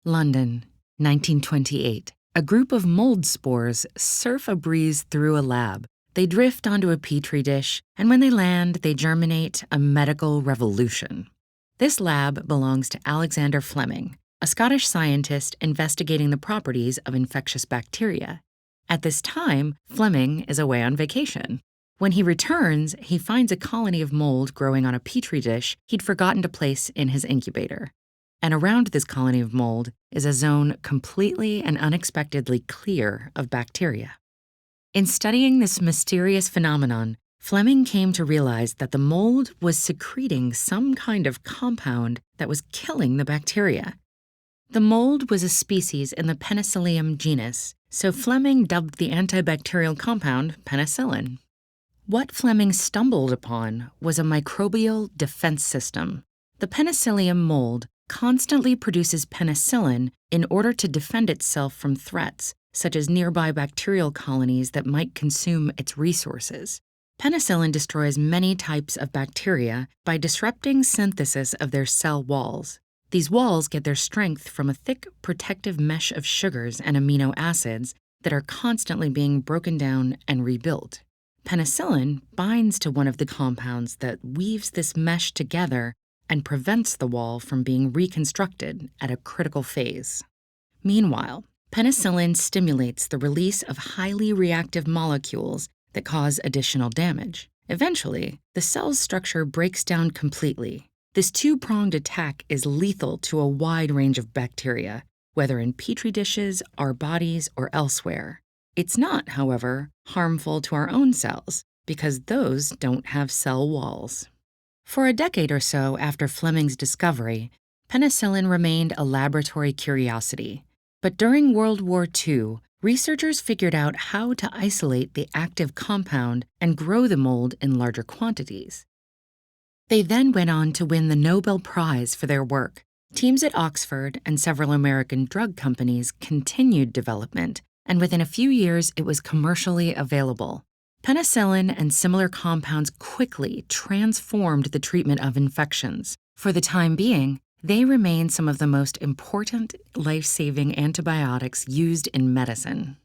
London, 1928. A group of mold spores surf a breeze through a lab. They drift onto a petri dish, and when they land, they germinate a medical revolution. This lab belongs to Alexander Fleming, a Scottish scientist investigating the properties of infectious bacteria. At this time, Fleming is away on vacation. When he returns, he finds a colony of mold growing on a petri dish he'd forgotten to place in his incubator. And around this colony of mold is a zone completely and unexpectedly clear of bacteria. In studying this mysterious phenomenon, Fleming came to realize that the mold was secreting some kind of compound that was killing the bacteria. The mold was a species in the Penicillium genus, so Fleming dubbed the antibacterial compound penicillin. What Fleming stumbled upon was a microbial defense system. The Penicillium mold constantly produces penicillin in order to defend itself from threats, such as nearby bacterial colonies that might consume its resources. Penicillin destroys many types of bacteria by disrupting synthesis of their cell walls. These walls get their strength from a thick protective mesh of sugars and amino acids that are constantly being broken down and rebuilt. Penicillin binds to one of the compounds that weaves this mesh together and prevents the wall from being reconstructed at a critical phase. Meanwhile, penicillin stimulates the release of highly reactive molecules that cause additional damage. Eventually, the cell's structure breaks down completely. This two-pronged attack is lethal to a wide range of bacteria, whether in petri dishes, our bodies, or elsewhere. It's not, however, harmful to our own cells because those don't have cell walls. For a decade or so after Fleming's discovery, penicillin remained a laboratory curiosity. But during World War II, researchers figured out how to isolate the active compound and grow the mold in larger quantities. They then went on to win the Nobel Prize for their work. Teams at Oxford and several American drug companies continued development, and within a few years it was commercially available. Penicillin and similar compounds quickly transformed the treatment of infections. For the time being, they remain some of the most important life-saving antibiotics used in medicine.